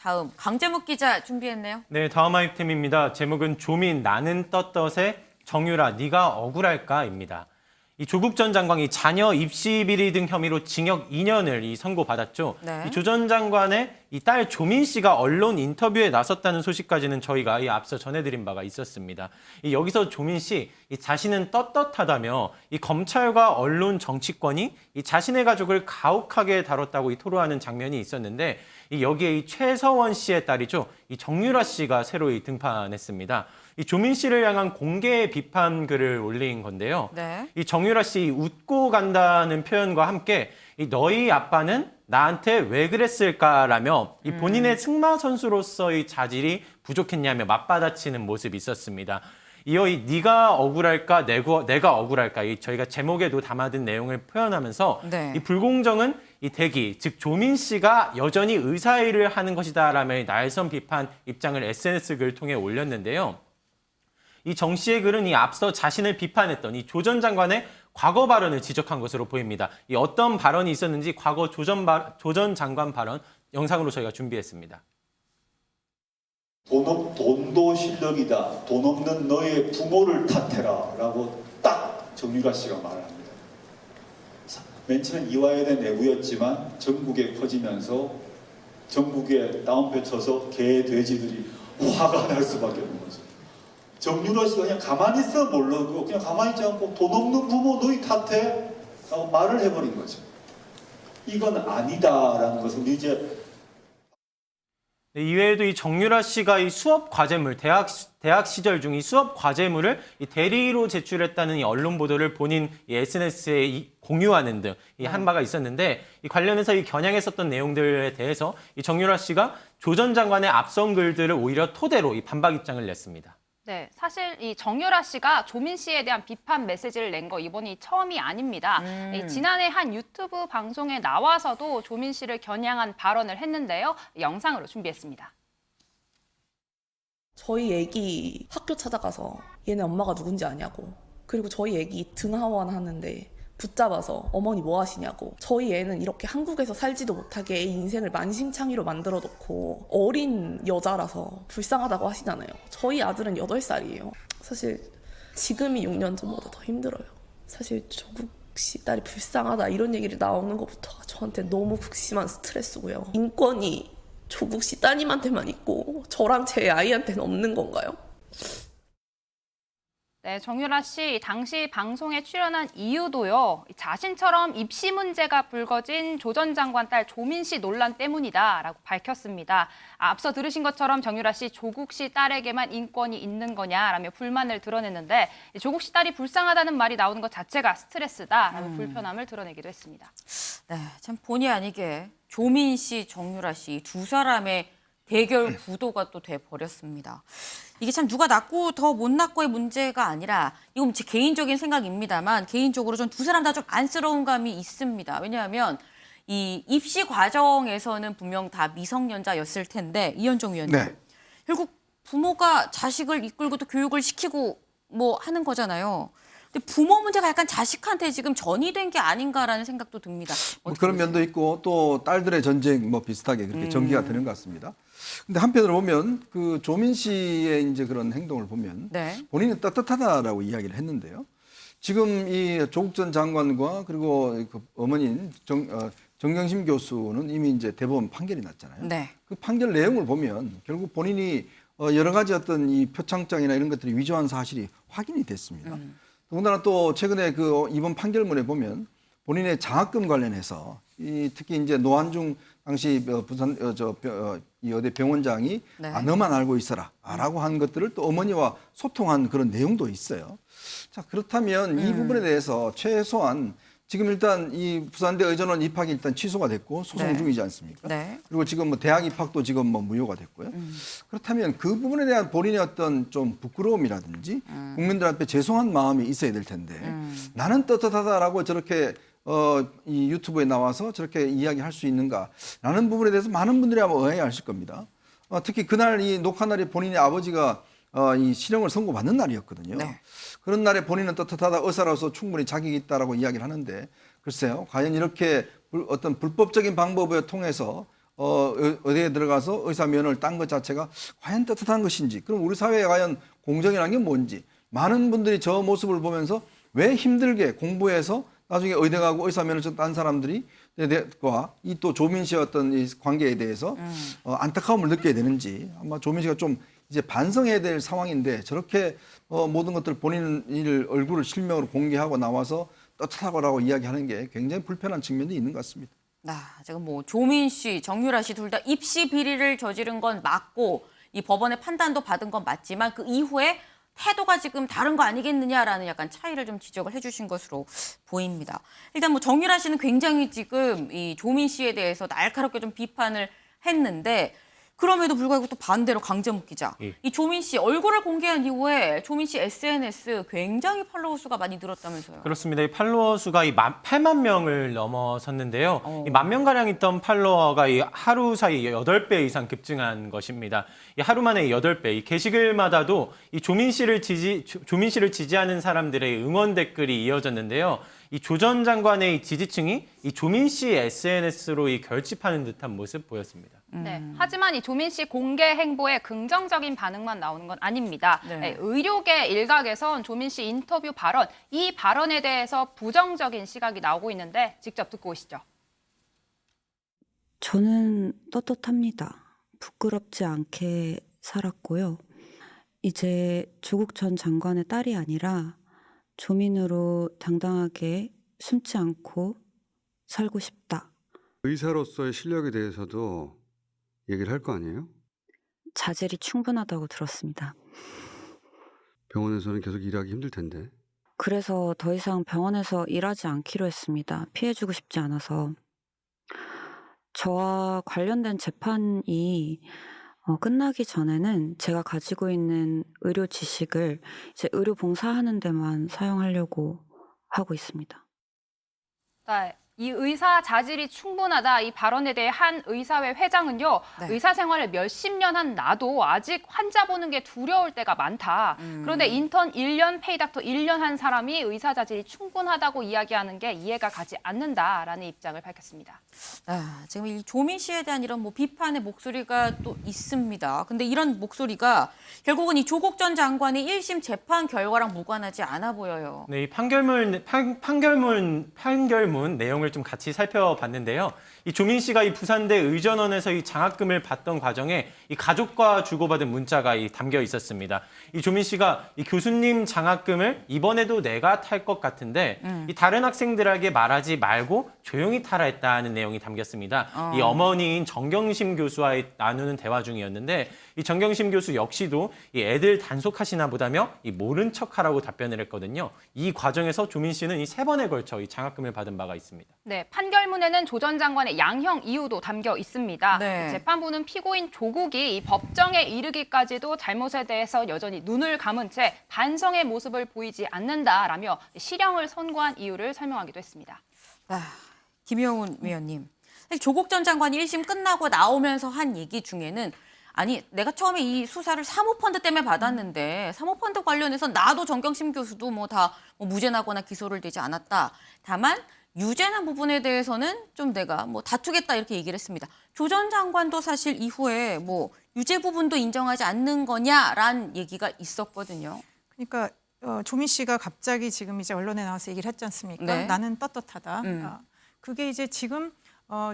다음 강재묵 기자 준비했네요. 네, 다음 아이템입니다. 제목은 조민 나는 떳떳해 정유라 네가 억울할까입니다. 이 조국 전 장관이 자녀 입시 비리 등 혐의로 징역 2년을 선고받았죠. 네. 이 조 전 장관의 이 딸 조민 씨가 언론 인터뷰에 나섰다는 소식까지는 저희가 앞서 전해드린 바가 있었습니다. 여기서 조민 씨 자신은 떳떳하다며 이 검찰과 언론 정치권이 이 자신의 가족을 가혹하게 다뤘다고 토로하는 장면이 있었는데 여기에 이 최서원 씨의 딸이죠. 이 정유라 씨가 새로 등판했습니다. 이 조민 씨를 향한 공개 비판 글을 올린 건데요. 네. 이 정유라 씨 웃고 간다는 표현과 함께 이 너희 아빠는 나한테 왜 그랬을까라며 이 본인의 승마 선수로서의 자질이 부족했냐며 맞받아치는 모습이 있었습니다. 이어 이 네가 억울할까 내가 억울할까 저희가 제목에도 담아둔 내용을 표현하면서 네. 이 불공정은 이 대기 즉 조민 씨가 여전히 의사일을 하는 것이다라며 날선 비판 입장을 SNS 글을 통해 올렸는데요. 이 정 씨의 글은 이 앞서 자신을 비판했던 이 조 전 장관의 과거 발언을 지적한 것으로 보입니다. 이 어떤 발언이 있었는지 과거 조 전 장관 발언 영상으로 저희가 준비했습니다. 돈도 실력이다. 돈 없는 너의 부모를 탓해라. 라고 딱 정유라 씨가 말합니다. 맨 처음 이화여대 내부였지만 전국에 퍼지면서 전국에 따옴표 쳐서 개, 돼지들이 화가 날 수밖에 없는 거죠. 정유라 씨가 그냥 가만히 있어 모르고 그냥 가만히 있지 않고 돈 없는 부모 너희 탓해? 라고 말을 해버린 거죠. 이건 아니다라는 것을 우리 이제 네, 이외에도 이 정유라 씨가 이 수업 과제물, 대학 시절 중 이 수업 과제물을 이 대리로 제출했다는 이 언론 보도를 본인 이 SNS에 공유하는 등 한 바가 있었는데 이 관련해서 이 겨냥했었던 내용들에 대해서 이 정유라 씨가 조 전 장관의 앞선 글들을 오히려 토대로 이 반박 입장을 냈습니다. 네, 사실 이 정유라 씨가 조민 씨에 대한 비판 메시지를 낸 거 이번이 처음이 아닙니다. 이 지난해 한 유튜브 방송에 나와서도 조민 씨를 겨냥한 발언을 했는데요. 영상으로 준비했습니다. 저희 애기 학교 찾아가서 얘네 엄마가 누군지 아냐고. 그리고 저희 애기 등하원 하는데 붙잡아서 어머니 뭐 하시냐고. 저희 애는 이렇게 한국에서 살지도 못하게 애 인생을 만신창이로 만들어 놓고 어린 여자라서 불쌍하다고 하시잖아요. 저희 아들은 8살이에요. 사실 지금이 6년 전보다 더 힘들어요. 사실 조국 씨 딸이 불쌍하다 이런 얘기를 나오는 것부터가 저한테 너무 극심한 스트레스고요. 인권이 조국 씨 따님한테만 있고 저랑 제 아이한테는 없는 건가요? 네, 정유라 씨 당시 방송에 출연한 이유도요. 자신처럼 입시 문제가 불거진 조 전 장관 딸 조민 씨 논란 때문이다라고 밝혔습니다. 앞서 들으신 것처럼 정유라 씨 조국 씨 딸에게만 인권이 있는 거냐라며 불만을 드러냈는데 조국 씨 딸이 불쌍하다는 말이 나오는 것 자체가 스트레스다라며 불편함을 드러내기도 했습니다. 네, 참 본의 아니게 조민 씨, 정유라 씨 두 사람의 대결 구도가 또 돼버렸습니다. 이게 참 누가 낫고 더 못 낫고의 문제가 아니라 이건 제 개인적인 생각입니다만 개인적으로 전 두 사람 다 좀 안쓰러운 감이 있습니다. 왜냐하면 이 입시 과정에서는 분명 다 미성년자였을 텐데 이현종 위원님. 네. 결국 부모가 자식을 이끌고 또 교육을 시키고 뭐 하는 거잖아요. 근데 부모 문제가 약간 자식한테 지금 전이된 게 아닌가라는 생각도 듭니다. 뭐 그런 면도 있고 또 딸들의 전쟁 뭐 비슷하게 그렇게 전개가 되는 것 같습니다. 근데 한편으로 보면 그 조민 씨의 이제 그런 행동을 보면 네. 본인은 떳떳하다라고 이야기를 했는데요. 지금 이 조국 전 장관과 그리고 그 어머니인 정경심 교수는 이미 이제 대법원 판결이 났잖아요. 네. 그 판결 내용을 보면 결국 본인이 여러 가지 어떤 이 표창장이나 이런 것들이 위조한 사실이 확인이 됐습니다. 더군다나 또 최근에 그 이번 판결문에 보면 본인의 장학금 관련해서 특히 이제 노한중 당시 부산 이 여대 병원장이 네. 너만 알고 있어라라고 한 것들을 또 어머니와 소통한 그런 내용도 있어요. 자 그렇다면 이 부분에 대해서 최소한 지금 일단 이 부산대 의전원 입학이 일단 취소가 됐고 소송 네. 중이지 않습니까? 네. 그리고 지금 뭐 대학 입학도 지금 뭐 무효가 됐고요. 그렇다면 그 부분에 대한 본인의 어떤 좀 부끄러움이라든지 국민들 앞에 죄송한 마음이 있어야 될 텐데 나는 떳떳하다라고 저렇게 이 유튜브에 나와서 저렇게 이야기할 수 있는가라는 부분에 대해서 많은 분들이 아마 의아해하실 겁니다. 특히 그날 이 녹화 날이 본인의 아버지가 이 실형을 선고받는 날이었거든요. 네. 그런 날에 본인은 떳떳하다 의사로서 충분히 자격이 있다라고 이야기를 하는데 글쎄요, 과연 이렇게 어떤 불법적인 방법을 통해서 어디에 들어가서 의사면허를 딴 것 자체가 과연 떳떳한 것인지, 그럼 우리 사회에 과연 공정이라는 게 뭔지, 많은 분들이 저 모습을 보면서 왜 힘들게 공부해서 나중에 의대 가고 의사면허를 딴 사람들이 이 또 조민 씨의 어떤 이 관계에 대해서 안타까움을 느끼게 되는지, 아마 조민 씨가 좀 이제 반성해야 될 상황인데 저렇게 모든 것들 본인 얼굴을 실명으로 공개하고 나와서 떳떳하고라고 이야기하는 게 굉장히 불편한 측면이 있는 것 같습니다. 지금 뭐 조민 씨, 정유라 씨 둘 다 입시 비리를 저지른 건 맞고 이 법원의 판단도 받은 건 맞지만 그 이후에 태도가 지금 다른 거 아니겠느냐라는 약간 차이를 좀 지적을 해주신 것으로 보입니다. 일단 뭐 정유라 씨는 굉장히 지금 이 조민 씨에 대해서 날카롭게 좀 비판을 했는데 그럼에도 불구하고 또 반대로 강재묵 기자, 이 조민 씨 얼굴을 공개한 이후에 조민 씨 SNS 굉장히 팔로워 수가 많이 늘었다면서요. 그렇습니다. 이 팔로워 수가 8만 명을 넘어섰는데요. 이 1만 가량 있던 팔로워가 이 하루 사이 8배 이상 급증한 것입니다. 이 하루 만에 8배. 이 게시글마다도 이 조민 씨를 지지하는 사람들의 응원 댓글이 이어졌는데요. 이 조 전 장관의 이 지지층이 이 조민 씨 SNS로 이 결집하는 듯한 모습 보였습니다. 네. 하지만 이 조민 씨 공개 행보에 긍정적인 반응만 나오는 건 아닙니다. 네. 의료계 일각에선 조민 씨 인터뷰 발언, 이 발언에 대해서 부정적인 시각이 나오고 있는데 직접 듣고 오시죠. 저는 떳떳합니다. 부끄럽지 않게 살았고요. 이제 조국 전 장관의 딸이 아니라 조민으로 당당하게 숨지 않고 살고 싶다. 의사로서의 실력에 대해서도 얘기를 할 거 아니에요? 자질이 충분하다고 들었습니다. 병원에서는 계속 일하기 힘들 텐데. 그래서 더 이상 병원에서 일하지 않기로 했습니다. 피해주고 싶지 않아서. 저와 관련된 재판이 끝나기 전에는 제가 가지고 있는 의료 지식을 이제 의료 봉사하는 데만 사용하려고 하고 있습니다. 네. 이 의사 자질이 충분하다 이 발언에 대해 한 의사회 회장은요. 네. 의사 생활을 몇십 년 한 나도 아직 환자 보는 게 두려울 때가 많다. 그런데 인턴 1년, 페이닥터 1년 한 사람이 의사 자질이 충분하다고 이야기하는 게 이해가 가지 않는다라는 입장을 밝혔습니다. 지금 이 조민 씨에 대한 이런 뭐 비판의 목소리가 또 있습니다. 근데 이런 목소리가 결국은 이 조국 전 장관의 1심 재판 결과랑 무관하지 않아 보여요. 네, 이 판결문 내용을 좀 같이 살펴봤는데요. 이 조민 씨가 이 부산대 의전원에서 이 장학금을 받던 과정에 이 가족과 주고받은 문자가 담겨 있었습니다. 이 조민 씨가 이 교수님 장학금을 이번에도 내가 탈 것 같은데 이 다른 학생들에게 말하지 말고 조용히 타라 했다는 내용이 담겼습니다. 이 어머니인 정경심 교수와 나누는 대화 중이었는데 이 정경심 교수 역시도 이 애들 단속하시나 보다며 이 모른 척하라고 답변을 했거든요. 이 과정에서 조민 씨는 이 3번에 걸쳐 이 장학금을 받은 바가 있습니다. 네, 판결문에는 조 전 장관의 양형 이유도 담겨 있습니다. 네. 재판부는 피고인 조국이 이 법정에 이르기까지도 잘못에 대해서 여전히 눈을 감은 채 반성의 모습을 보이지 않는다라며 실형을 선고한 이유를 설명하기도 했습니다. 김영훈 위원님, 조국 전 장관이 1심 끝나고 나오면서 한 얘기 중에는 아니 내가 처음에 이 수사를 사모펀드 때문에 받았는데 사모펀드 관련해서 나도 정경심 교수도 뭐 다 무죄나거나 기소를 되지 않았다. 다만 유죄나 부분에 대해서는 좀 내가 뭐 다투겠다 이렇게 얘기를 했습니다. 조 전 장관도 사실 이후에 뭐 유죄 부분도 인정하지 않는 거냐라는 얘기가 있었거든요. 그러니까 조민 씨가 갑자기 지금 이제 언론에 나와서 얘기를 했지 않습니까? 네. 나는 떳떳하다. 그게 이제 지금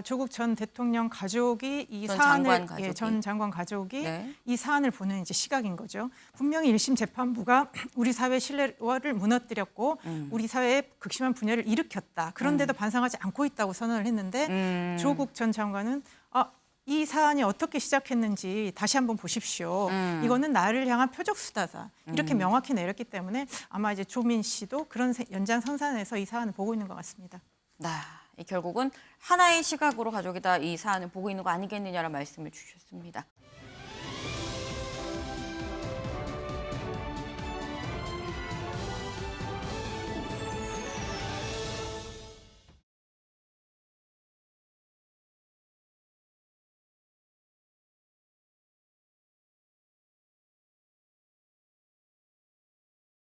조국 전 대통령 가족이 이 전 사안을 장관 가족이. 전 장관 가족이 네. 이 사안을 보는 이제 시각인 거죠. 분명히 1심 재판부가 우리 사회 신뢰를 무너뜨렸고 우리 사회에 극심한 분열을 일으켰다. 그런데도 반성하지 않고 있다고 선언을 했는데 조국 전 장관은 이 사안이 어떻게 시작했는지 다시 한번 보십시오. 이거는 나를 향한 표적 수다다. 이렇게 명확히 내렸기 때문에 아마 이제 조민 씨도 그런 연장선상에서 이 사안을 보고 있는 것 같습니다. 결국은 하나의 시각으로 가족이 다 이 사안을 보고 있는 거 아니겠느냐라는 말씀을 주셨습니다.